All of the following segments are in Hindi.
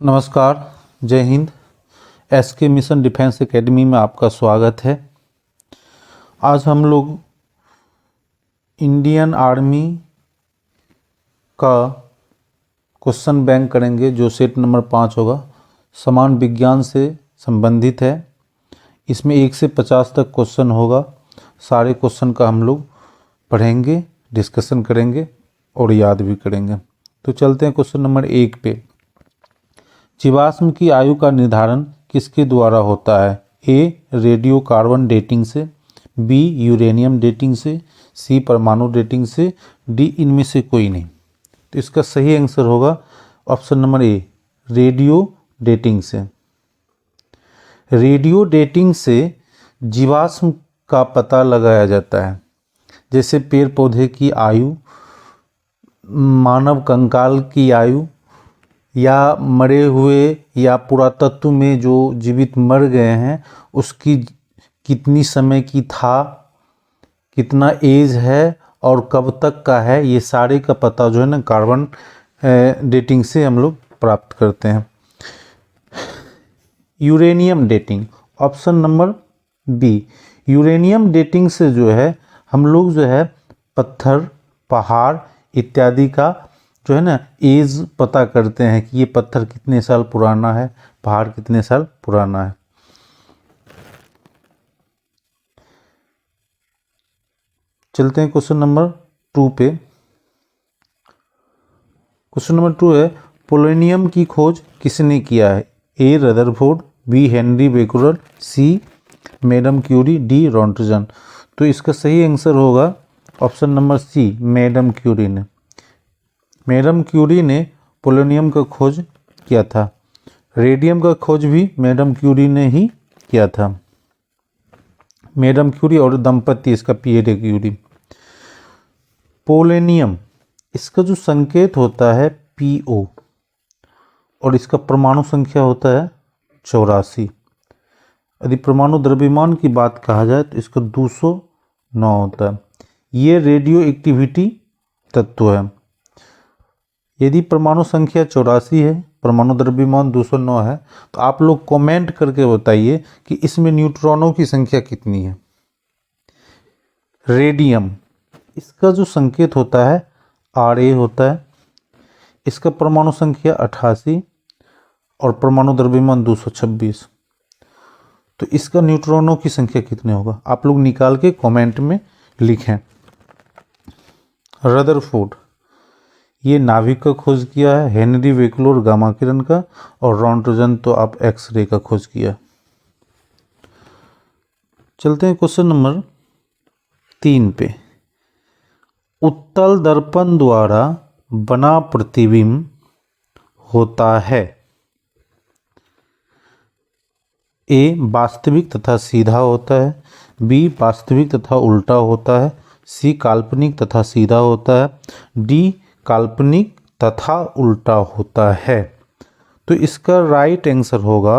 नमस्कार, जय हिंद। एसके मिशन डिफेंस एकेडमी में आपका स्वागत है। आज हम लोग इंडियन आर्मी का क्वेश्चन बैंक करेंगे जो सेट नंबर 5 होगा। समान विज्ञान से संबंधित है। इसमें 1 से 50 तक क्वेश्चन होगा। सारे क्वेश्चन का हम लोग पढ़ेंगे, डिस्कशन करेंगे और याद भी करेंगे। तो चलते हैं क्वेश्चन नंबर 1 पे। जीवाश्म की आयु का निर्धारण किसके द्वारा होता है? ए. रेडियो कार्बन डेटिंग से, बी. यूरेनियम डेटिंग से, सी. परमाणु डेटिंग से, डी. इनमें से कोई नहीं। तो इसका सही आंसर होगा ऑप्शन नंबर ए, रेडियो डेटिंग से। रेडियो डेटिंग से जीवाश्म का पता लगाया जाता है, जैसे पेड़ पौधे की आयु, मानव कंकाल की आयु, या मरे हुए या पुरातत्व में जो जीवित मर गए हैं उसकी कितनी समय की था, कितना एज है और कब तक का है, ये सारे का पता जो है ना कार्बन डेटिंग से हम लोग प्राप्त करते हैं। Uranium dating, option number B. Uranium dating से जो है हम लोग जो है पत्थर, पहाड़ इत्यादि का जो है ना एज पता करते हैं कि ये पत्थर कितने साल पुराना है, पहाड़ कितने साल पुराना है। चलते हैं क्वेश्चन नंबर 2 पे। क्वेश्चन नंबर 2 है, पोलोनियम की खोज किसने किया है? A. Rutherford, B. Henri Becquerel, C. Madam Curie, D. Roentgen. तो इसका सही आंसर होगा option number C, madam Curie ने। मैडम क्यूरी ने पोलोनियम का खोज किया था। रेडियम का खोज भी मैडम क्यूरी ने ही किया था। मैडम क्यूरी और दंपति इसका पीएड क्यूरी। पोलोनियम, इसका जो संकेत होता है पीओ और इसका परमाणु संख्या होता है 84। यदि परमाणु द्रव्यमान की बात कहा जाए तो इसका 209 होता है। ये रेडियो एक्टिविटी तत्व है। यदि परमाणु संख्या 84 है, परमाणु द्रव्यमान 209 है, तो आप लोग कमेंट करके बताइए कि इसमें न्यूट्रॉनों की संख्या कितनी है। रेडियम, इसका जो संकेत होता है Ra होता है। इसका परमाणु संख्या 88 और परमाणु द्रव्यमान 226। तो इसका न्यूट्रॉनों की संख्या कितनी होगा आप लोग निकाल के कमेंट में लिखें। रदरफोर्ड, ये नाभिक का खोज किया है। हेनरी बेकलर गामा किरण का, और रॉन्टजन तो आप एक्सरे का खोज किया। चलते हैं क्वेश्चन नंबर 3 पे। उत्तल दर्पण द्वारा बना प्रतिबिंब होता है? ए. वास्तविक तथा सीधा होता है, बी. वास्तविक तथा उल्टा होता है, सी. काल्पनिक तथा सीधा होता है, डी. काल्पनिक तथा उल्टा होता है। तो इसका राइट आंसर होगा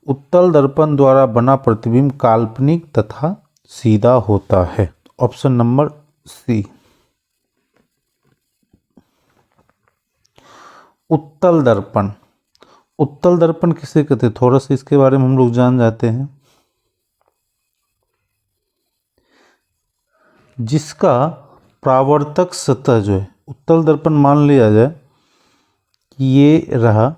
उत्तल दर्पण द्वारा बना प्रतिबिंब काल्पनिक तथा सीधा होता है, ऑप्शन नंबर सी। उत्तल दर्पण, उत्तल दर्पण किसे कहते हैं थोड़ा सा इसके बारे में हम लोग जान जाते हैं। जिसका परावर्तक सतह जो है, उत्तल दर्पण मान लिया जाए कि ये रहा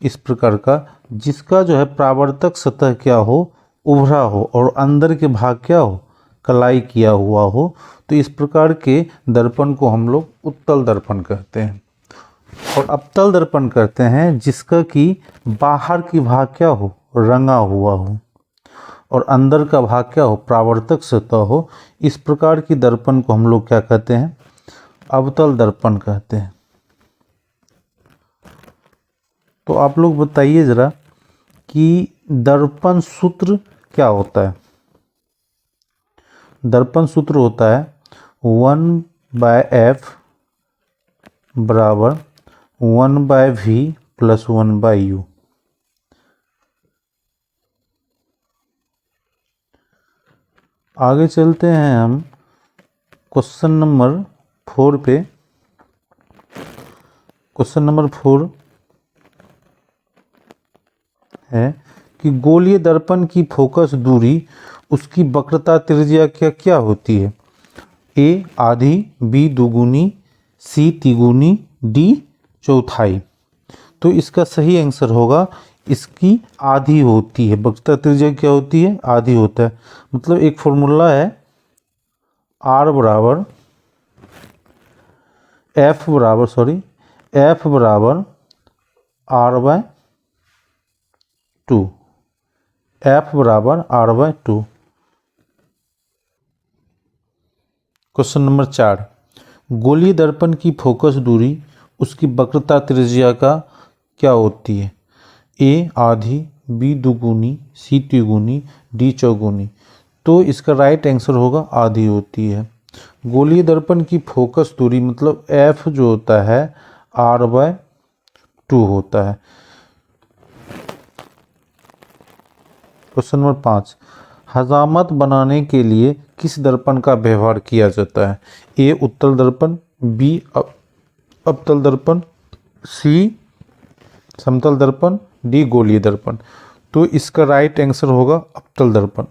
इस प्रकार का, जिसका जो है परावर्तक सतह क्या हो, उभरा हो, और अंदर के भाग क्या हो, कलाई किया हुआ हो, तो इस प्रकार के दर्पण को हम लोग उत्तल दर्पण कहते हैं। और अवतल दर्पण कहते हैं जिसका कि बाहर की भाग क्या हो, रंगा हुआ हो, और अंदर का भाग क्या हो, परावर्तक सतह हो। इस प्रकार की दर्पण को हम लोग क्या कहते हैं, अवतल दर्पण कहते हैं। तो आप लोग बताइए जरा कि दर्पण सूत्र क्या होता है। दर्पण सूत्र होता है 1/f बराबर 1/v प्लस 1/u। आगे चलते हैं हम क्वेश्चन नंबर 4 पे। क्वेश्चन नंबर 4, है कि गोलीय दर्पण की फोकस दूरी उसकी वक्रता त्रिज्या क्या क्या होती है? ए आधी, बी दुगुनी, सी तिगुनी, डी चौथाई। तो इसका सही आंसर होगा इसकी आधी होती है। वक्रता त्रिज्या क्या होती है? आधी होता है। मतलब एक फॉर्मूला है आर बराबर एफ बराबर आर बाय 2। एफ बराबर आर बाय 2। क्वेश्चन नंबर 4, गोलीय दर्पण की फोकस दूरी उसकी वक्रता त्रिज्या का क्या होती है? ए आधी, बी दुगुनी, सी तिगुनी, डी चौगुनी। तो इसका राइट आंसर होगा आधी होती है। गोलीय दर्पण की फोकस दूरी मतलब एफ जो होता है आर बाय 2 होता है। क्वेश्चन नंबर 5, हजामत बनाने के लिए किस दर्पण का व्यवहार किया जाता है? ए उत्तल दर्पण, बी अवतल दर्पण, सी समतल दर्पण, डी गोलीय दर्पण। तो इसका राइट आंसर होगा अवतल दर्पण।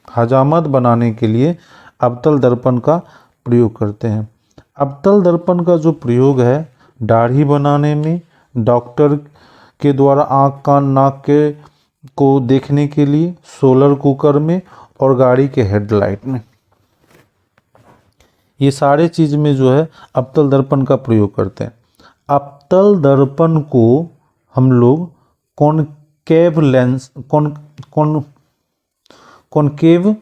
हजामत बनाने के लिए अवतल दर्पण का प्रयोग करते हैं। अवतल दर्पण का जो प्रयोग है दाढ़ी बनाने में, डॉक्टर के द्वारा आँख कान नाक के को देखने के लिए, सोलर कुकर में और गाड़ी के हेडलाइट में, ये सारे चीज में जो है अवतल दर्पण का प्रयोग करते हैं। अवतल दर्पण को हम लोग कॉनकेव लेंस कॉनकेव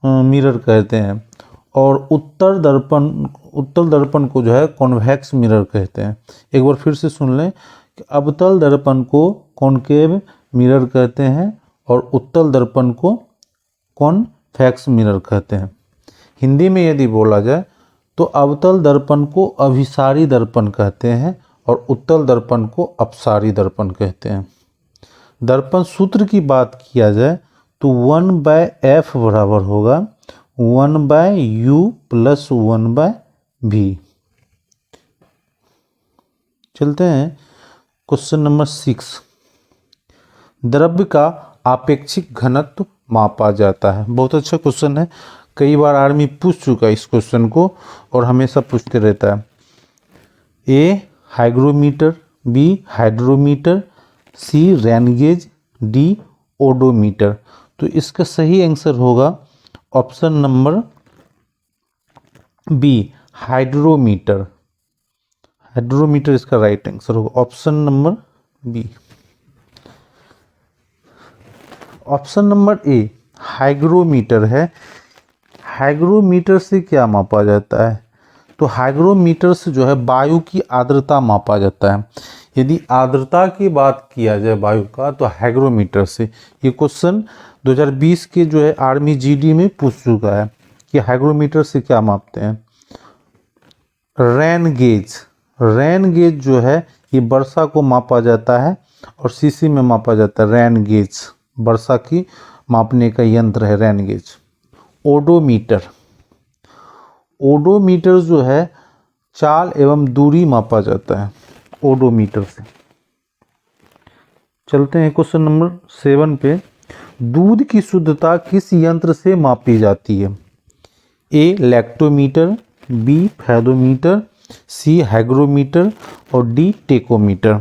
मिरर कहते हैं और उत्तल दर्पण को जो है कॉन्वेक्स मिरर कहते हैं। एक बार फिर से सुन लें कि अवतल दर्पण को कॉनकेव मिरर कहते हैं और उत्तल दर्पण को कॉन्वेक्स मिरर कहते हैं। हिंदी में यदि बोला जाए तो अवतल दर्पण को अभिसारी दर्पण कहते हैं और उत्तल दर्पण को अपसारी दर्पण कहते हैं। दर्पण सूत्र की बात किया जाए तो 1/f बराबर होगा 1/u + 1/v। चलते हैं क्वेश्चन नंबर 6, द्रव्य का आपेक्षिक घनत्व मापा जाता है। बहुत अच्छा क्वेश्चन है, कई बार आर्मी पूछ चुका है इस क्वेश्चन को और हमेशा पूछते रहता है। A hygrometer, B hydrometer, C rain gauge, D odometer. तो इसका सही आंसर होगा option number B hydrometer. Hydrometer इसका राइट आंसर होगा, option number B. Option number A hygrometer है। हाइग्रोमीटर से क्या मापा जाता है? तो हाइग्रोमीटर से जो है वायु की आर्द्रता मापा जाता है। यदि आर्द्रता की बात किया जाए वायु का तो हाइग्रोमीटर से। ये क्वेश्चन 2020 के जो है आर्मी जीडी में पूछ चुका है कि हाइग्रोमीटर से क्या मापते हैं। रेन गेज जो है ये वर्षा को मापा जाता है और सीसी में मापा जाता है। रेन गेज वर्षा की मापने का यंत्र है रेन गेज। ओडोमीटर जो है चाल एवं दूरी मापा जाता है ओडोमीटर से। चलते हैं क्वेश्चन नंबर 7 पे, दूध की शुद्धता किस यंत्र से मापी जाती है? ए लैक्टोमीटर, बी फैदोमीटर, सी हाइग्रोमीटर और डी टेकोमीटर।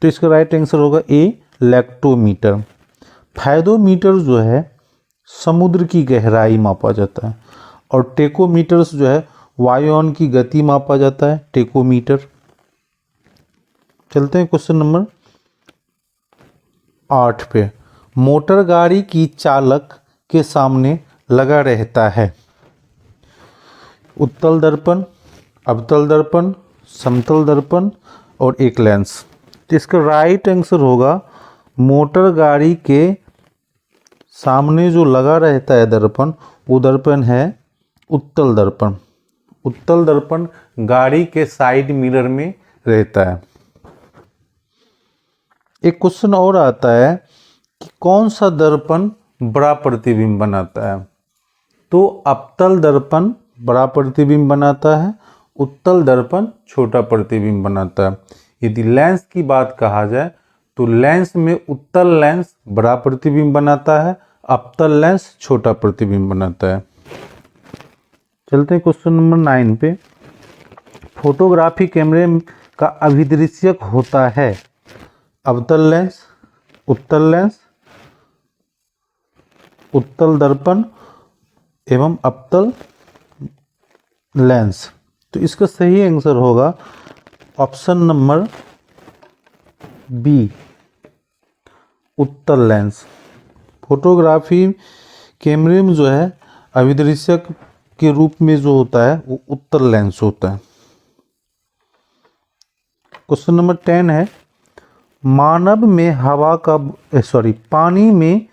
तो इसका राइट आंसर होगा ए लैक्टोमीटर। फैदोमीटर जो है समुद्र की गहराई मापा जाता है और टेकोमीटर जो है वायुयान की गति मापा जाता है टेकोमीटर। चलते हैं क्वेश्चन नंबर 8 पे, मोटर गाड़ी की चालक के सामने लगा रहता है उत्तल दर्पण, अवतल दर्पण, समतल दर्पण और एक लेंस। तो इसका राइट आंसर होगा मोटर गाड़ी के सामने जो लगा रहता है दर्पण वो दर्पण है उत्तल दर्पण। उत्तल दर्पण गाड़ी के साइड मिरर में रहता है। एक क्वेश्चन और आता है कि कौन सा दर्पण बड़ा प्रतिबिंब बनाता है? तो अवतल दर्पण बड़ा प्रतिबिंब बनाता है, उत्तल दर्पण छोटा प्रतिबिंब बनाता है। यदि लेंस की बात कहा जाए तो लेंस में उत्तल लेंस बड़ा प्रतिबिंब बनाता है, अवतल लेंस छोटा प्रतिबिंब बनाता है। चलते हैं क्वेश्चन नंबर 9 पे। फोटोग्राफी कैमरे का अभिदृश्यक होता है अवतल लेंस, उत्तल लेंस, उत्तल दर्पण एवं अवतल लेंस। तो इसका सही आंसर होगा ऑप्शन नंबर बी, उत्तल लेंस। फोटोग्राफी कैमरे में जो है अभिदृश्यक के रूप में जो होता है वो उत्तल लेंस होता है। क्वेश्चन नंबर 10 है, मानव में हवा का पानी में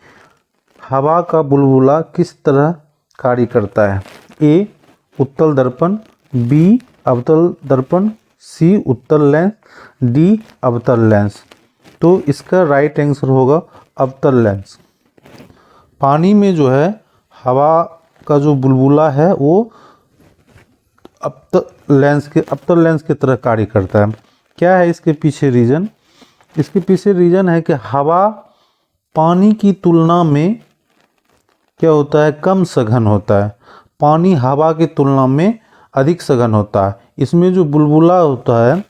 हवा का बुलबुला किस तरह कार्य करता है? ए, उत्तल दर्पण, बी, अवतल दर्पण, सी, उत्तल लेंस, डी, अवतल लेंस। तो इसका राइट आंसर होगा अवतल लेंस। पानी में जो है हवा का जो बुलबुला है वो अवतल लेंस की तरह कार्य करता है। क्या है इसके पीछे रीजन? इसके पीछे रीजन है कि हवा पानी की तुलना में क्या होता है, कम सघन होता है। पानी हवा की तुलना में अधिक सघन होता है। इसमें जो बुलबुला होता है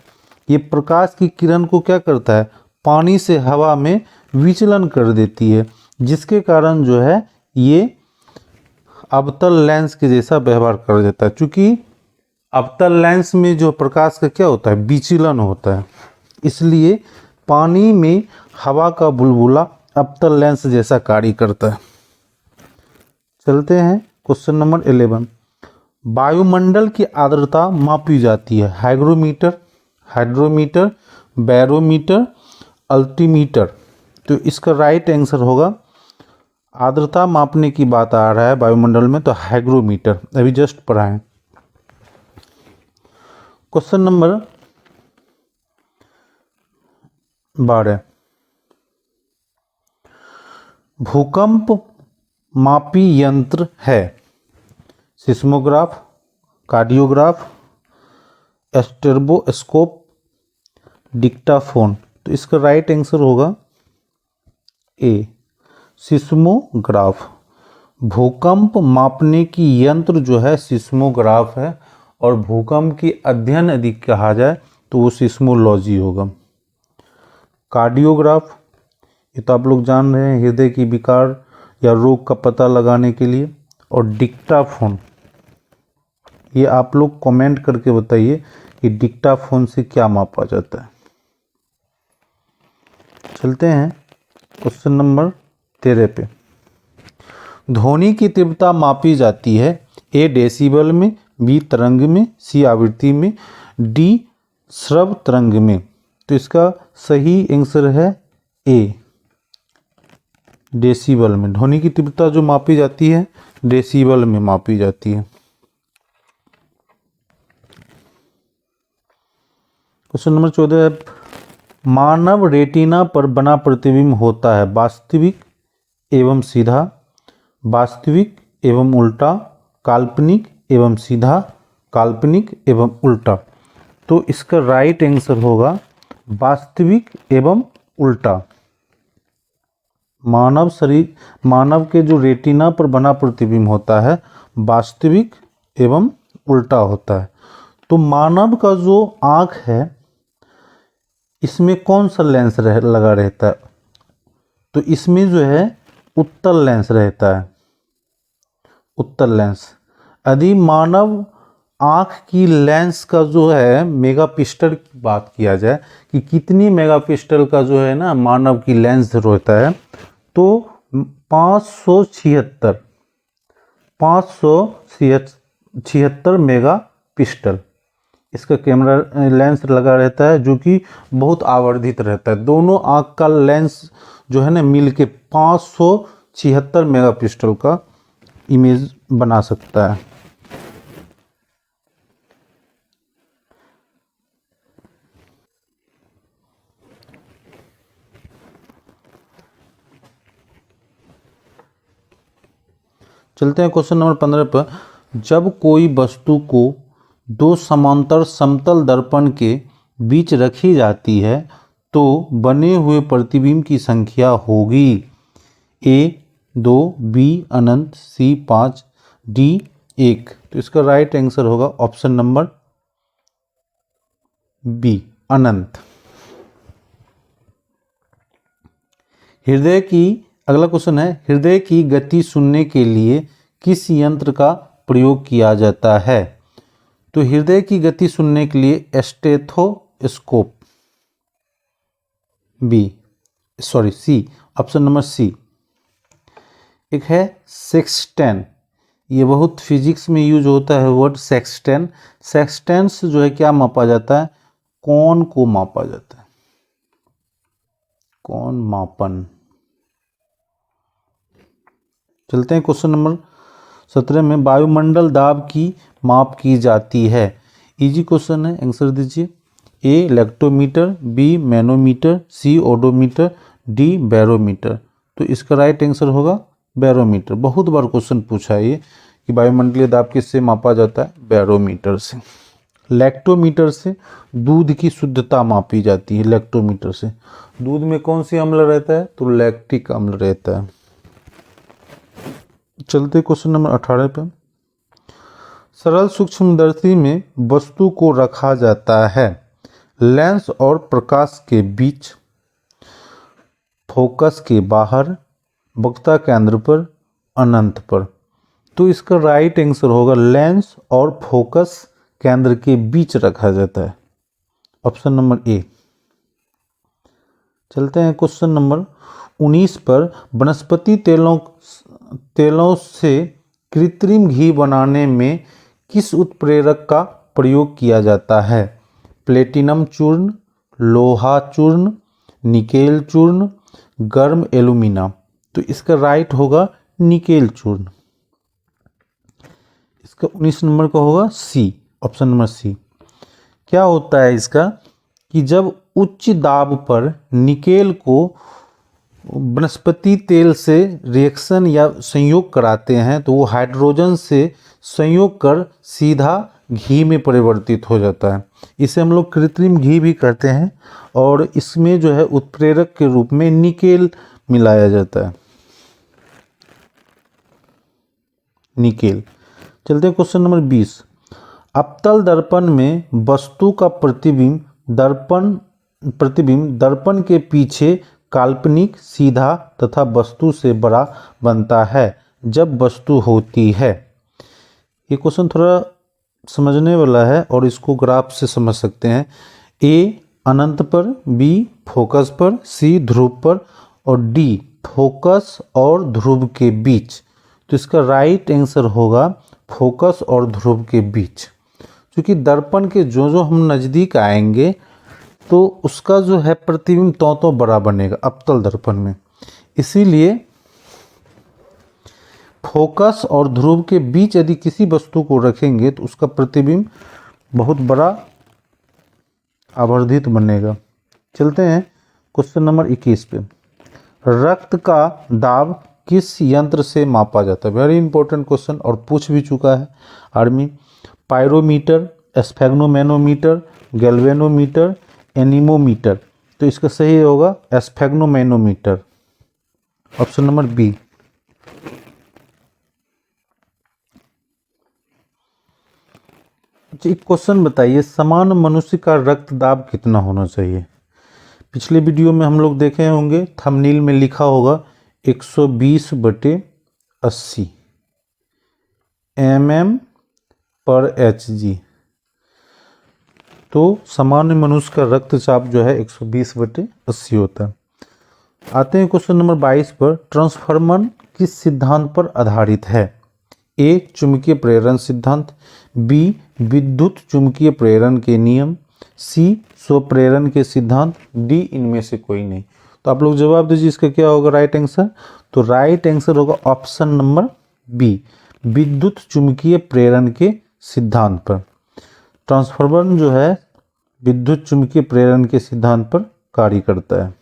ये प्रकाश की किरण को क्या करता है, पानी से हवा में विचलन कर देती है, जिसके कारण जो है ये अवतल लेंस के जैसा व्यवहार कर देता है। चूँकि अवतल लेंस में जो प्रकाश का क्या होता है, विचलन होता है, इसलिए पानी में हवा का बुलबुला अवतल लेंस जैसा कार्य करता है। चलते हैं क्वेश्चन नंबर 11। वायुमंडल की आर्द्रता मापी जाती है हाइग्रोमीटर, हाइड्रोमीटर, बैरोमीटर, अल्टीमीटर। तो इसका राइट आंसर होगा, आर्द्रता मापने की बात आ रहा है वायुमंडल में तो हाइग्रोमीटर, अभी जस्ट पढ़ाएं। क्वेश्चन नंबर 12, भूकंप मापी यंत्र है सिस्मोग्राफ, कार्डियोग्राफ, एस्टेर्बोस्कोप, डिक्टाफोन। तो इसका राइट आंसर होगा ए, सिस्मोग्राफ। भूकंप मापने की यंत्र जो है सिस्मोग्राफ है, और भूकंप की अध्ययन यदि कहा जाए तो वो सिस्मोलॉजी होगा। कार्डियोग्राफ, ये तो आप लोग जान रहे हैं, हृदय की विकार या रोग का पता लगाने के लिए। और डिक्टाफोन, ये आप लोग कमेंट करके बताइए कि डिक्टाफोन से क्या मापा जाता है। चलते हैं क्वेश्चन नंबर 13 पे। ध्वनि की तीव्रता मापी जाती है ए, डेसिबल में, बी, तरंग में, सी, आवृत्ति में, डी, श्रव्य तरंग में। तो इसका सही आंसर है ए, डेसिबल में। ध्वनि की तीव्रता जो मापी जाती है डेसिबल में मापी जाती है। क्वेश्चन नंबर 14, मानव रेटिना पर बना प्रतिबिंब होता है वास्तविक एवं सीधा, वास्तविक एवं उल्टा, काल्पनिक एवं सीधा, काल्पनिक एवं उल्टा। तो इसका राइट आंसर होगा वास्तविक एवं उल्टा। मानव के जो रेटिना पर बना प्रतिबिंब होता है वास्तविक एवं उल्टा होता है। तो मानव का जो आँख है इसमें कौन सा लेंस लगा रहता है? तो इसमें जो है उत्तल लेंस रहता है, उत्तल लेंस। यदि मानव आँख की लेंस का जो है मेगापिक्सल की बात किया जाए कि कितनी मेगापिक्सल का जो है ना मानव की लेंस रहता है, तो 576 मेगापिक्सल इसका कैमरा लेंस लगा रहता है, जो कि बहुत आवर्धित रहता है। दोनों आँख का लेंस जो है ना मिल के 576 मेगापिक्सल का इमेज बना सकता है। चलते हैं क्वेश्चन नंबर 15 पर। जब कोई वस्तु को दो समांतर समतल दर्पण के बीच रखी जाती है तो बने हुए प्रतिबिंब की संख्या होगी ए 2, बी अनंत, सी 5, डी 1। तो इसका राइट आंसर होगा ऑप्शन नंबर बी अनंत। अगला क्वेश्चन है, हृदय की गति सुनने के लिए किस यंत्र का प्रयोग किया जाता है? तो हृदय की गति सुनने के लिए स्टेथोस्कोप, सी, ऑप्शन नंबर सी। एक है सेक्सटेन, ये बहुत फिजिक्स में यूज होता है वर्ड सेक्सटेन। सेक्सटेंस जो है क्या मापा जाता है? कोण को मापा जाता है, कोण मापन। चलते हैं क्वेश्चन नंबर 17 में, वायुमंडल दाब की माप की जाती है। इजी क्वेश्चन है, आंसर दीजिए। ए लेक्टोमीटर, बी मैनोमीटर, सी ओडोमीटर, डी बैरोमीटर। तो इसका राइट आंसर होगा बैरोमीटर। बहुत बार क्वेश्चन पूछा है ये कि वायुमंडलीय दाब किससे मापा जाता है? बैरोमीटर से। लैक्टोमीटर से दूध की शुद्धता मापी जाती है। लैक्टोमीटर से दूध में कौन सी अम्ल रहता है? तो लैक्टिक अम्ल रहता है। चलते क्वेश्चन नंबर 18 पे, सरल सूक्ष्मदर्शी में वस्तु को रखा जाता है लेंस और प्रकाश के बीच, फोकस के बाहर, वक्ता केंद्र पर, अनंत पर। तो इसका राइट आंसर होगा लेंस और फोकस केंद्र के बीच रखा जाता है, ऑप्शन नंबर ए। चलते हैं क्वेश्चन नंबर 19 पर, वनस्पति तेलों से कृत्रिम घी बनाने में किस उत्प्रेरक का प्रयोग किया जाता है? प्लेटिनम चूर्ण, लोहा चूर्ण, निकेल चूर्ण, गर्म एल्यूमिना। तो इसका राइट होगा निकेल चूर्ण। इसका 19 नंबर का होगा सी, ऑप्शन नंबर सी। क्या होता है इसका कि जब उच्च दाब पर निकेल को वनस्पति तेल से रिएक्शन या संयोग कराते हैं तो वो हाइड्रोजन से संयोग कर सीधा घी में परिवर्तित हो जाता है। इसे हम लोग कृत्रिम घी भी कहते हैं और इसमें जो है उत्प्रेरक के रूप में निकेल मिलाया जाता है, निकेल। चलते हैं क्वेश्चन नंबर 20, अवतल दर्पण में वस्तु का प्रतिबिंब दर्पण के पीछे काल्पनिक, सीधा तथा वस्तु से बड़ा बनता है जब वस्तु होती है। ये क्वेश्चन थोड़ा समझने वाला है और इसको ग्राफ से समझ सकते हैं। ए अनंत पर, बी फोकस पर, सी ध्रुव पर और डी फोकस और ध्रुव के बीच। तो इसका राइट आंसर होगा फोकस और ध्रुव के बीच, क्योंकि दर्पण के जो हम नज़दीक आएंगे तो उसका जो है प्रतिबिंब तो बड़ा बनेगा अवतल दर्पण में। इसीलिए फोकस और ध्रुव के बीच यदि किसी वस्तु को रखेंगे तो उसका प्रतिबिंब बहुत बड़ा आवर्धित बनेगा। चलते हैं क्वेश्चन नंबर 21 पे, रक्त का दाब किस यंत्र से मापा जाता है? वेरी इंपॉर्टेंट क्वेश्चन और पूछ भी चुका है army. Pyrometer, sphygmomanometer, galvanometer, anemometer. तो इसका सही होगा स्फेग्नोमैनोमीटर, ऑप्शन नंबर बी। एक क्वेश्चन बताइए, समान मनुष्य का रक्त दाब कितना होना चाहिए? पिछले वीडियो में हम लोग देखे होंगे, थंबनेल में लिखा होगा 120/80 mm/Hg। तो सामान्य मनुष्य का रक्तचाप जो है 120/80 होता है। आते हैं क्वेश्चन नंबर 22 पर, ट्रांसफार्मर किस सिद्धांत पर आधारित है? ए चुंबकीय प्रेरण सिद्धांत, बी विद्युत चुंबकीय प्रेरण के नियम, सी स्वप्रेरण के सिद्धांत, डी इनमें से कोई नहीं। तो आप लोग जवाब दीजिए, इसका क्या होगा राइट आंसर? तो राइट आंसर होगा ऑप्शन नंबर बी, विद्युत चुंबकीय प्रेरण के सिद्धांत पर। ट्रांसफार्मर जो है विद्युत चुंबकीय प्रेरण के सिद्धांत पर कार्य करता है।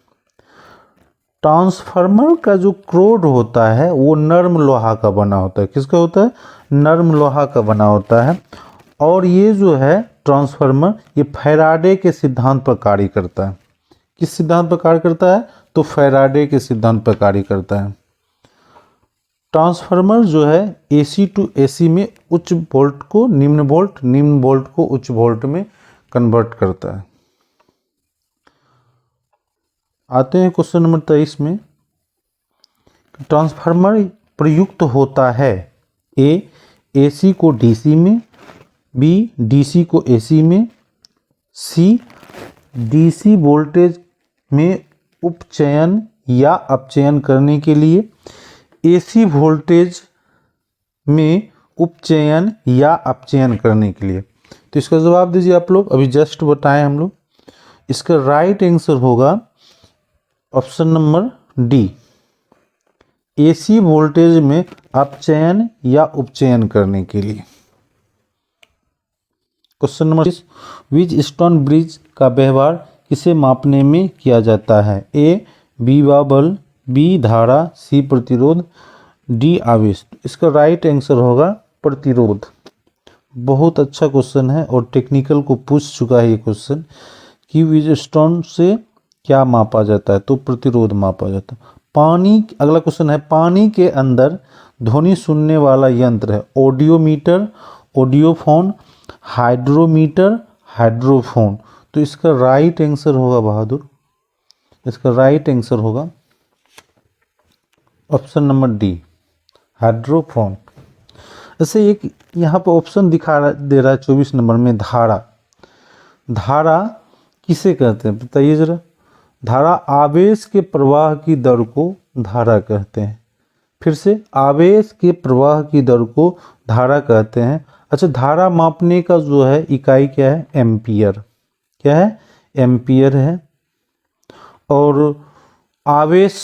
ट्रांसफार्मर का जो क्रोड होता है वो नर्म लोहा का बना होता है। किसका होता है? नर्म लोहा का बना होता है। और ये जो है ट्रांसफार्मर ये फैराडे के सिद्धांत पर कार्य करता है। किस सिद्धांत पर कार्य करता है? तो फैराडे के सिद्धांत पर कार्य करता है। ट्रांसफार्मर जो है AC टू AC में उच्च वोल्ट को निम्न वोल्ट को उच्च वोल्ट में कन्वर्ट करता है। आते हैं क्वेश्चन नंबर 23 में। ट्रांसफार्मर प्रयुक्त होता है A AC को DC में, B DC को AC में, C DC वोल्टेज में उपचयन या अपचयन करने के लिए, AC वोल्टेज में उपचयन या अपचयन करने के लिए। तो इसका जवाब दीजिए आप लोग, अभी जस्ट बताएं हम लोग। इसका राइट आंसर होगा option number D, AC voltage में अपचयन या उपचयन करने के लिए। क्वेश्चन नंबर 20, व्हीटस्टोन ब्रिज का व्यवहार किसे मापने में किया जाता है? A विभव बल, B धारा, C प्रतिरोध, D आवेश। इसका राइट आंसर होगा प्रतिरोध। बहुत अच्छा क्वेश्चन है और टेक्निकल को पूछ चुका है ये क्वेश्चन कि व्हीटस्टोन से क्या मापा जाता है? तो प्रतिरोध मापा जाता है। पानी, अगला क्वेश्चन है, पानी के अंदर ध्वनि सुनने वाला यंत्र है ऑडियोमीटर, ऑडियोफोन, हाइड्रोमीटर, हाइड्रोफोन। तो इसका राइट आंसर होगा बहादुर, इसका राइट आंसर होगा ऑप्शन नंबर डी, हाइड्रोफोन। ऐसे एक यहाँ पर ऑप्शन दे रहा है 24 नंबर में, धारा। धारा किसे कहते हैं बताइए जरा? धारा आवेश के प्रवाह की दर को धारा कहते हैं। फिर से, आवेश के प्रवाह की दर को धारा कहते हैं। अच्छा, धारा मापने का जो है इकाई क्या है? एम्पियर। क्या है? एम्पियर है। और आवेश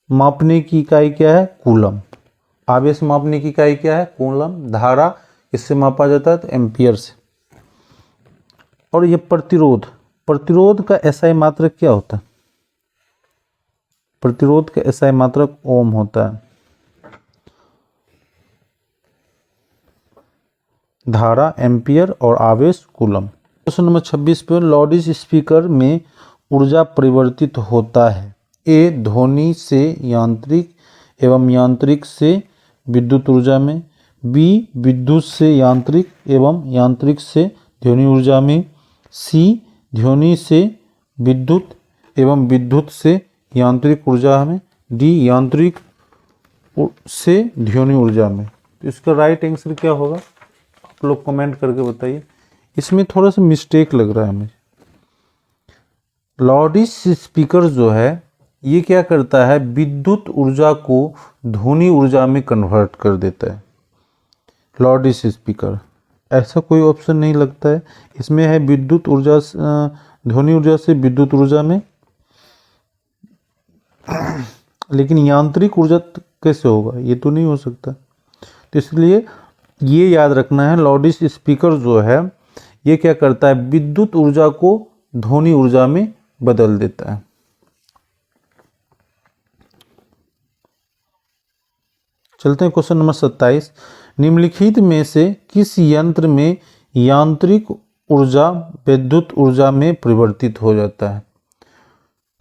मापने की इकाई क्या है? कूलम। आवेश मापने की इकाई क्या है? कूलम। धारा किससे मापा जाता है? तो एम्पियर से। और ये प्रतिरोध, प्रतिरोध का SI मात्रक क्या होता है? प्रतिरोध का SI मात्रक ओम होता है। धारा एम्पियर और आवेश कूलम। क्वेश्चन नंबर 26 पे, लाउड स्पीकर में ऊर्जा परिवर्तित होता है। A ध्वनि से यांत्रिक एवं यांत्रिक से विद्युत ऊर्जा में, B विद्युत से यांत्रिक एवं यांत्रिक से ध्वनि ऊर्जा में, C ध्वनि से विद्युत एवं विद्युत से यांत्रिक ऊर्जा में, D यांत्रिक से ध्वनि ऊर्जा में। तो इसका राइट आंसर क्या होगा? आप लोग कमेंट करके बताइए। इसमें थोड़ा सा मिस्टेक लग रहा है मुझे। लाउड स्पीकर जो है ये क्या करता है? विद्युत ऊर्जा को ध्वनि ऊर्जा में कन्वर्ट कर देता है। लाउड स्पीकर, ऐसा कोई ऑप्शन नहीं लगता है। इसमें है विद्युत ऊर्जा, ध्वनि ऊर्जा से विद्युत ऊर्जा में, लेकिन यांत्रिक ऊर्जा कैसे होगा? ये तो नहीं हो सकता। तो इसलिए ये याद रखना है, लाउड स्पीकर जो है ये क्या करता है? विद्युत ऊर्जा को ध्वनि ऊर्जा में बदल देता है। चलते हैं क्वेश्चन नंबर 27। निम्नलिखित में से किस यंत्र में यांत्रिक ऊर्जा विद्युत ऊर्जा में परिवर्तित हो जाता है?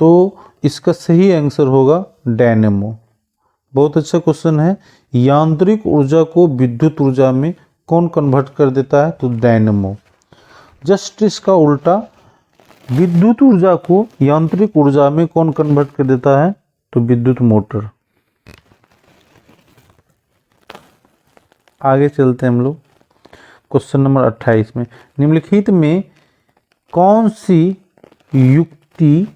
तो इसका सही आंसर होगा डायनेमो। बहुत अच्छा क्वेश्चन है। यांत्रिक ऊर्जा को विद्युत ऊर्जा में कौन कन्वर्ट कर देता है? तो डायनेमो। जस्ट इसका उल्टा, विद्युत ऊर्जा को यांत्रिक ऊर्जा में कौन कन्वर्ट कर देता है? तो विद्युत मोटर। आगे चलते हैं हम लोग क्वेश्चन नंबर 28 में। निम्नलिखित में कौन सी युक्ति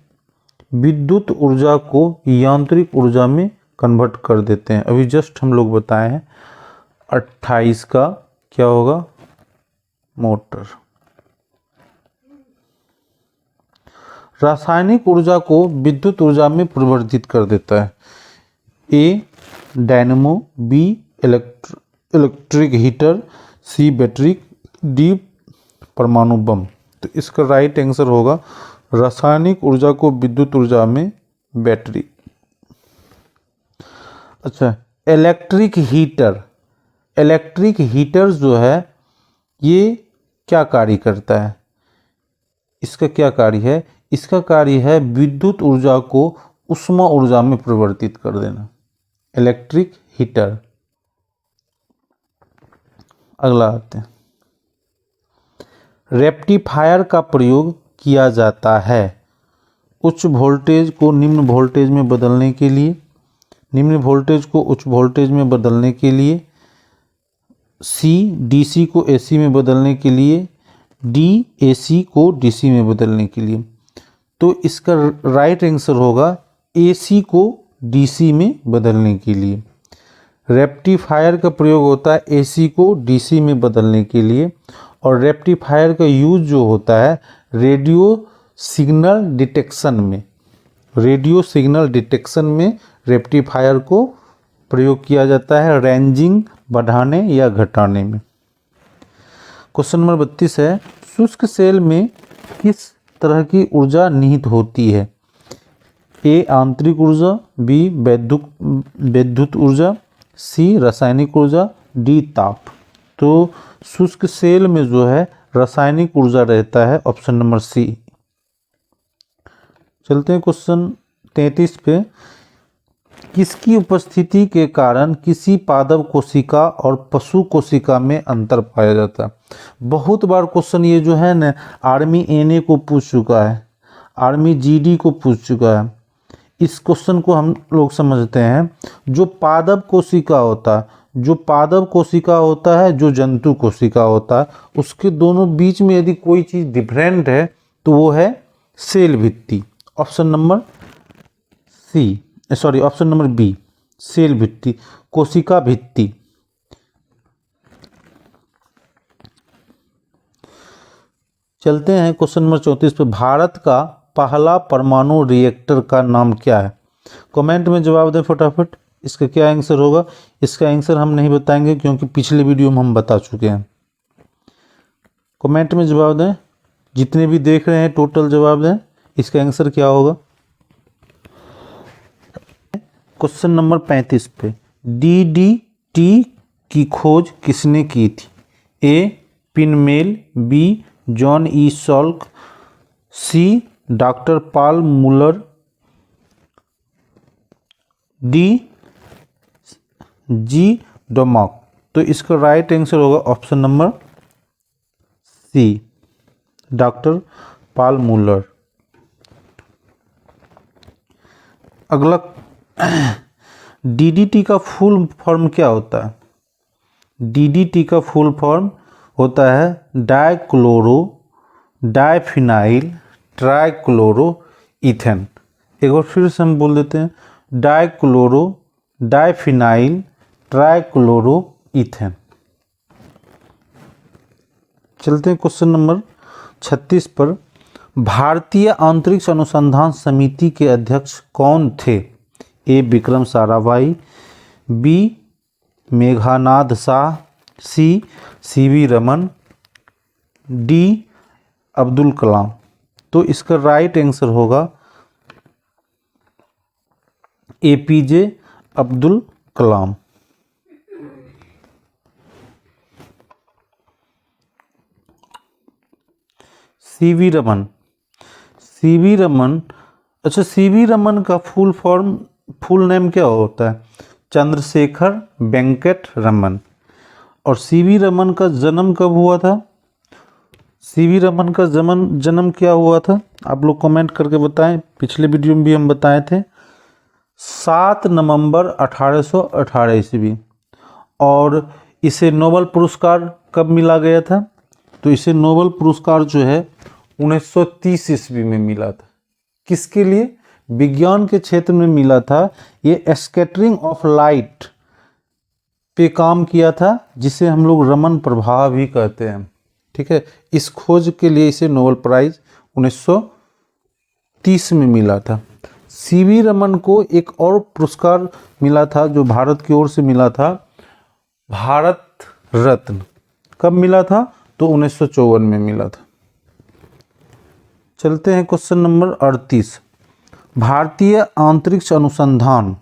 विद्युत ऊर्जा को यांत्रिक ऊर्जा में कन्वर्ट कर देते हैं? अभी जस्ट हम लोग बताए हैं 28 का क्या होगा? मोटर। रासायनिक ऊर्जा को विद्युत ऊर्जा में परिवर्तित कर देता है। A dynamo, B electric heater, C battery, D परमाणु बम। तो इसका राइट आंसर होगा रासायनिक ऊर्जा को विद्युत ऊर्जा में बैटरी। अच्छा, इलेक्ट्रिक हीटर, इलेक्ट्रिक हीटर जो है ये क्या कार्य करता है? इसका क्या कार्य है? इसका कार्य है विद्युत ऊर्जा को ऊष्मा ऊर्जा में परिवर्तित कर देना, इलेक्ट्रिक हीटर। अगला आते हैं, रेक्टिफायर का प्रयोग किया जाता है उच्च वोल्टेज को निम्न वोल्टेज में बदलने के लिए, निम्न वोल्टेज को उच्च वोल्टेज में बदलने के लिए, सी डीसी को एसी में बदलने के लिए, डी एसी को डीसी में बदलने के लिए। तो इसका राइट आंसर होगा एसी को डीसी में बदलने के लिए। रेक्टिफायर का प्रयोग होता है एसी को डीसी में बदलने के लिए, और रेक्टिफायर का यूज जो होता है रेडियो सिग्नल डिटेक्शन में, रेडियो सिग्नल डिटेक्शन में रेक्टिफायर को प्रयोग किया जाता है, रेंजिंग बढ़ाने या घटाने में। क्वेश्चन नंबर 32 है, शुष्क सेल में किस तरह की ऊर्जा निहित होती है? ए आंतरिक ऊर्जा, बी विद्युत ऊर्जा, सी रासायनिक ऊर्जा, डी ताप। तो शुष्क सेल में जो है रासायनिक ऊर्जा रहता है, ऑप्शन नंबर सी। चलते हैं क्वेश्चन 33 पे, किसकी उपस्थिति के कारण किसी पादप कोशिका और पशु कोशिका में अंतर पाया जाता है? बहुत बार क्वेश्चन ये जो है ना आर्मी एनए को पूछ चुका है, आर्मी जीडी को पूछ चुका है। इस क्वेश्चन को हम लोग समझते हैं, जो पादप कोशिका होता है, जो पादप कोशिका होता है, जो जंतु कोशिका होता है, उसके दोनों बीच में यदि कोई चीज़ डिफरेंट है तो वो है सेल भित्ति, option number C, sorry option number B, cell भित्ति, कोशिका भित्ति। चलते हैं क्वेश्चन नंबर 34 पे, भारत का पहला परमाणु रिएक्टर का नाम क्या है? कमेंट में जवाब दें फटाफट, इसका क्या आंसर होगा? इसका आंसर हम नहीं बताएंगे क्योंकि पिछले वीडियो में हम बता चुके हैं। कमेंट में जवाब दें, जितने भी देख रहे हैं टोटल जवाब दें, इसका आंसर क्या होगा? क्वेश्चन नंबर 35 पे, डीडीटी की खोज किसने की थी? ए पिनमेल, B John E Salk, C doctor Paul Muller, D G Domagk. तो इसका राइट आंसर होगा option number C, doctor Paul Muller. अगला, डीडीटी का फुल फॉर्म क्या होता है? डीडीटी का फुल फॉर्म होता है डाइक्लोरो डाइफिनाइल ट्राइक्लोरो इथेन। एक बार फिर से हम बोल देते हैं, डाइक्लोरो डाइफिनाइल ट्राइक्लोरो इथेन। चलते हैं क्वेश्चन नंबर 36 पर, भारतीय अंतरिक्ष अनुसंधान समिति के अध्यक्ष कौन थे? ए विक्रम साराभाई, बी मेघनाद शाह, सी सीवी रमन, डी अब्दुल कलाम। तो इसका राइट आंसर होगा APJ Abdul Kalam. CV Raman, CV Raman, अच्छा सीवी रमन का फुल नेम क्या होता है? चंद्रशेखर वेंकट रमन। और सीवी रमन का जन्म कब हुआ था? सीवी रमन का जन्म क्या हुआ था? आप लोग कमेंट करके बताएं, पिछले वीडियो में भी हम बताए थे। 7 नवंबर 1818 ईस्वी। और इसे नोबेल पुरस्कार कब मिला गया था? तो इसे नोबेल पुरस्कार जो है 1930 ईस्वी में मिला था। किसके लिए? विज्ञान के क्षेत्र में मिला था। ये स्कैटरिंग ऑफ लाइट पे काम किया था, जिसे हम लोग रमन प्रभाव भी कहते हैं। ठीक है, इस खोज के लिए इसे नोबेल प्राइज 1930 में मिला था। सीवी रमन को एक और पुरस्कार मिला था जो भारत की ओर से मिला था, भारत रत्न। कब मिला था? तो 1954 में मिला था। चलते हैं क्वेश्चन नंबर 38, भारतीय अंतरिक्ष अनुसंधान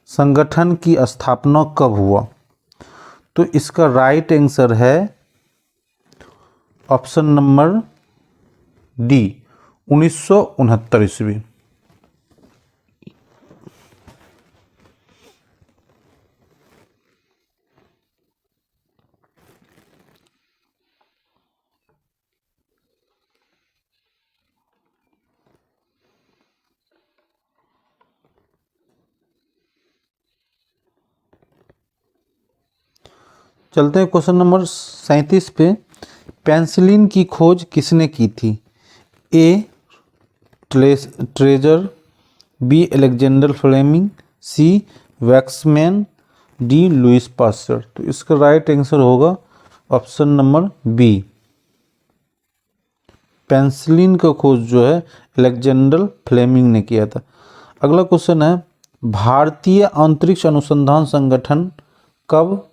संगठन की स्थापना कब हुआ? तो इसका राइट आंसर है ऑप्शन नंबर डी, 1969 ईस्वी। चलते हैं क्वेश्चन नंबर 37 पे। पेंसिलिन की खोज किसने की थी? ए ट्रेजर, बी अलेक्जेंडर फ्लेमिंग, सी वैक्समैन, डी लुइस पास्चर। तो इसका राइट आंसर होगा ऑप्शन नंबर बी। पेंसिलिन का खोज जो है अलेक्जेंडर फ्लेमिंग ने किया था। अगला क्वेश्चन है, भारतीय अंतरिक्ष अनुसंधान संगठन कब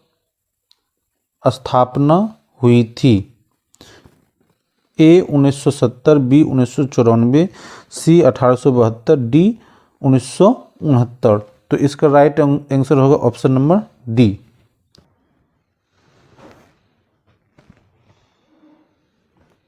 स्थापना हुई थी? ए 1970, बी 1994, सी 1872, डी 1969। तो इसका राइट आंसर होगा ऑप्शन नंबर डी।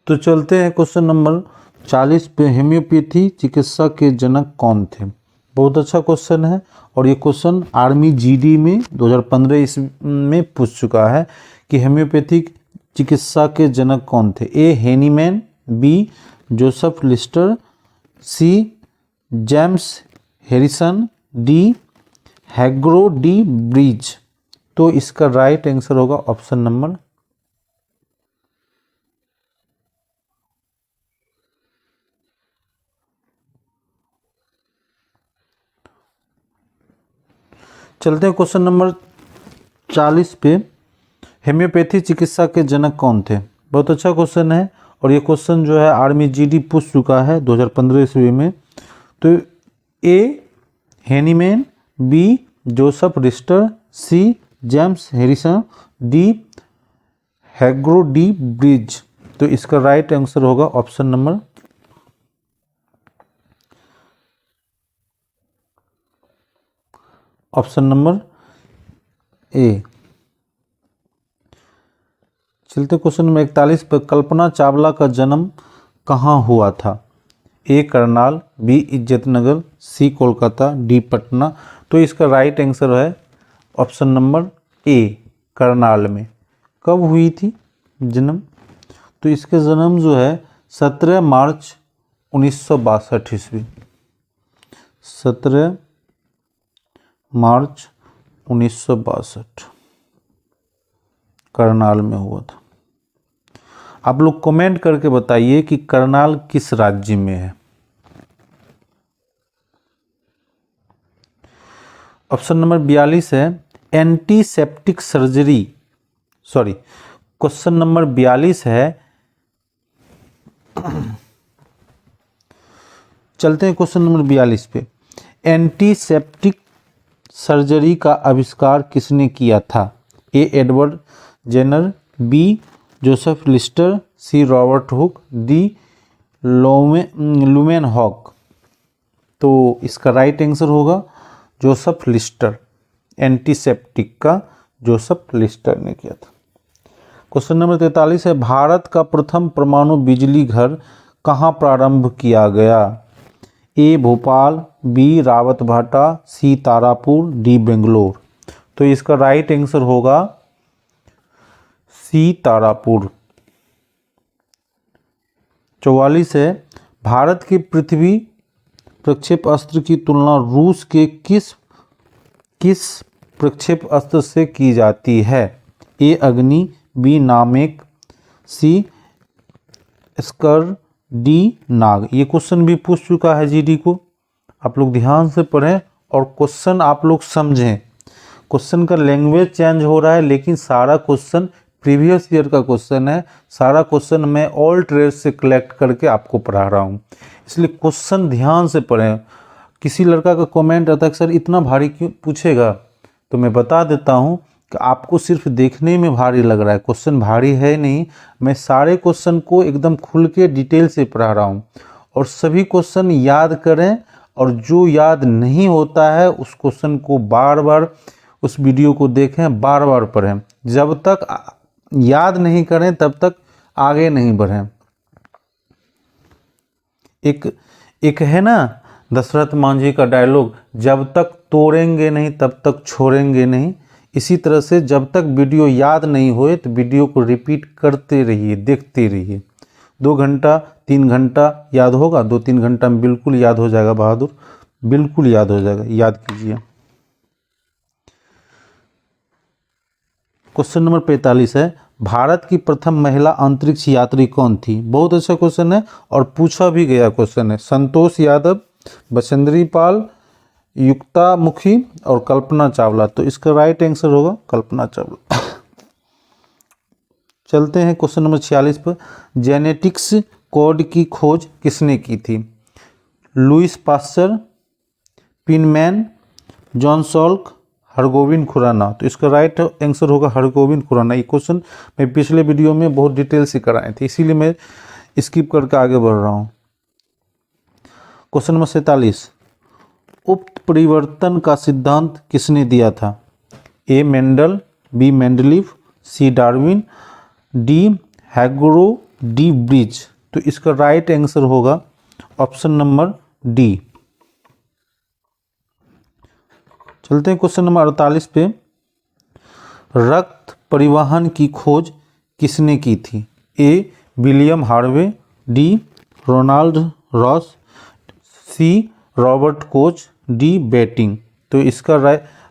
तो चलते हैं क्वेश्चन नंबर 40 पे। होम्योपैथी चिकित्सा के जनक कौन थे? बहुत अच्छा क्वेश्चन है और ये क्वेश्चन आर्मी जीडी में 2015 ईस्वी में पूछ चुका है कि होम्योपैथिक चिकित्सा के जनक कौन थे। A Hahnemann, B Joseph Lister, C James Harrison, D हैग्रो डी ब्रिज। तो इसका राइट आंसर होगा ऑप्शन नंबर चलते हैं क्वेश्चन नंबर 40 पे। होम्योपैथी चिकित्सा के जनक कौन थे? बहुत अच्छा क्वेश्चन है और ये क्वेश्चन जो है आर्मी जीडी पूछ चुका है 2015 ईस्वी में। तो A Hahnemann, B Joseph Lister, C James Harrison, D हैग्रो डी ब्रिज। तो इसका राइट आंसर होगा ऑप्शन नंबर ए। चलते क्वेश्चन नंबर 41 पर। कल्पना चावला का जन्म कहाँ हुआ था? ए करनाल, बी इज्जतनगर, सी कोलकाता, डी पटना। तो इसका राइट आंसर है ऑप्शन नंबर ए करनाल में। कब हुई थी जन्म? तो इसका जन्म जो है 17 मार्च 1962 ईस्वी। 17 मार्च 1962 करनाल में हुआ था। आप लोग कमेंट करके बताइए कि करनाल किस राज्य में है। ऑप्शन नंबर 42 है antiseptic surgery, sorry question number 42 है। चलते हैं क्वेश्चन नंबर 42 पे। एंटीसेप्टिक सर्जरी का आविष्कार किसने किया था? A Edward Jenner, B Joseph Lister, C Robert Hooke, D Leeuwenhoek. तो इसका राइट आंसर होगा जोसेफ लिस्टर। एंटीसेप्टिक का जोसेफ लिस्टर ने किया था। क्वेश्चन नंबर 43 है भारत का प्रथम परमाणु बिजली घर कहाँ प्रारंभ किया गया? ए भोपाल, बी रावतभाटा, सी तारापुर, डी बेंगलोर। तो इसका राइट आंसर होगा सी तारापुर। 44 है भारत के पृथ्वी प्रक्षेपास्त्र की तुलना रूस के किस प्रक्षेपास्त्र से की जाती है? ए अग्नि, बी नामेक, सी स्कर, डी नाग। ये क्वेश्चन भी पूछ चुका है जीडी को। आप लोग ध्यान से पढ़ें और क्वेश्चन आप लोग समझें। क्वेश्चन का लैंग्वेज चेंज हो रहा है लेकिन सारा क्वेश्चन प्रीवियस ईयर का क्वेश्चन है। सारा क्वेश्चन मैं ऑल ट्रेड से कलेक्ट करके आपको पढ़ा रहा हूँ, इसलिए क्वेश्चन ध्यान से पढ़ें। किसी लड़का का कमेंट आता है कि सर इतना भारी क्यों पूछेगा, तो मैं बता देता हूँ कि आपको सिर्फ देखने में भारी लग रहा है, क्वेश्चन भारी है नहीं। मैं सारे क्वेश्चन को एकदम खुल के डिटेल से पढ़ा रहा हूँ और सभी क्वेश्चन याद करें और जो याद नहीं होता है उस क्वेश्चन को बार बार उस वीडियो को देखें, बार बार पढ़ें। जब तक याद नहीं करें तब तक आगे नहीं बढ़ें। एक एक है ना दशरथ मांझी का डायलॉग, जब तक तोड़ेंगे नहीं तब तक छोड़ेंगे नहीं। इसी तरह से जब तक वीडियो याद नहीं होए तो वीडियो को रिपीट करते रहिए, देखते रहिए। 2 घंटा 3 घंटा याद होगा, 2-3 घंटा में बिल्कुल याद हो जाएगा बहादुर, बिल्कुल याद हो जाएगा, याद कीजिए। क्वेश्चन नंबर 45 है, भारत की प्रथम महिला अंतरिक्ष यात्री कौन थी? बहुत अच्छा क्वेश्चन है और पूछा भी गया क्वेश्चन है। संतोष यादव, बचेंद्री पाल, युक्ता मुखी और कल्पना चावला। तो इसका राइट आंसर होगा कल्पना चावला। चलते हैं क्वेश्चन नंबर 46 पर। जेनेटिक्स कोड की खोज किसने की थी? लुईस पास्चर, पिनमैन, जॉन सॉल्क, हरगोविंद खुराना। तो इसका राइट आंसर होगा हरगोविंद खुराना। ये क्वेश्चन मैं पिछले वीडियो में बहुत डिटेल से कराए थे, इसीलिए मैं स्किप करके आगे बढ़ रहा हूँ। क्वेश्चन नंबर 47, उत्परिवर्तन का सिद्धांत किसने दिया था? ए मेंडल, बी मेंडलीफ, सी डार्विन, डी हैगरो, डी ब्रिज। तो इसका राइट आंसर होगा ऑप्शन नंबर डी। चलते हैं क्वेश्चन नंबर 48 पे। रक्त परिवहन की खोज किसने की थी? A William Harvey, D Ronald Ross, C Robert Koch, D Banting. तो इसका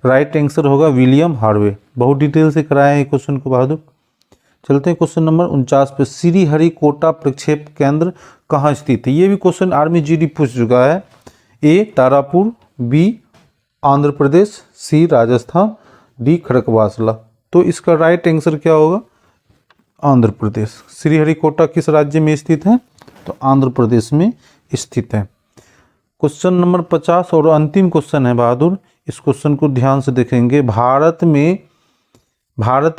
राइट आंसर होगा विलियम हार्वे। बहुत डिटेल से कराया है क्वेश्चन को बहादुर। चलते हैं क्वेश्चन नंबर 49 पे। श्रीहरिकोटा प्रक्षेप केंद्र कहाँ स्थित है? ये भी क्वेश्चन आर्मी जीडी पूछ चुका है। ए तारापुर, बी आंध्र प्रदेश, सी राजस्थान, डी खड़गवासला। तो इसका राइट आंसर क्या होगा? आंध्र प्रदेश। श्रीहरिकोटा किस राज्य में स्थित है? तो आंध्र प्रदेश में स्थित है। क्वेश्चन नंबर 50 और अंतिम क्वेश्चन है बहादुर, इस क्वेश्चन को ध्यान से देखेंगे। भारत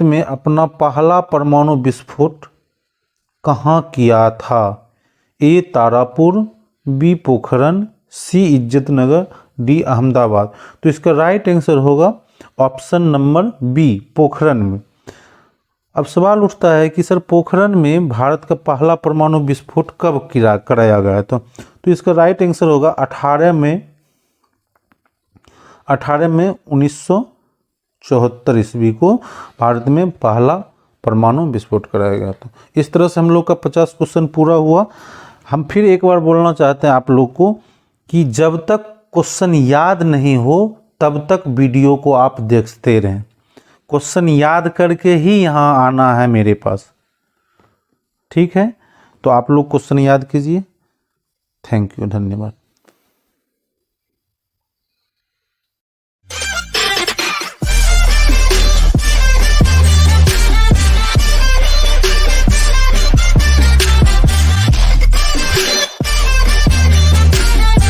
में अपना पहला परमाणु विस्फोट कहाँ किया था? ए तारापुर, बी पोखरन, सी इज्जतनगर, डी अहमदाबाद। तो इसका राइट आंसर होगा ऑप्शन नंबर बी, पोखरन में। अब सवाल उठता है कि सर पोखरन में भारत का पहला परमाणु विस्फोट कब कराया गया था? तो इसका राइट आंसर होगा 18 में 1974 ईस्वी को भारत में पहला परमाणु विस्फोट कराया गया था। इस तरह से हम लोग का 50 क्वेश्चन पूरा हुआ। हम फिर एक बार बोलना चाहते हैं आप लोग को कि जब तक क्वेश्चन याद नहीं हो तब तक वीडियो को आप देखते रहें। क्वेश्चन याद करके ही यहाँ आना है मेरे पास, ठीक है? तो आप लोग क्वेश्चन याद कीजिए। थैंक यू, धन्यवाद।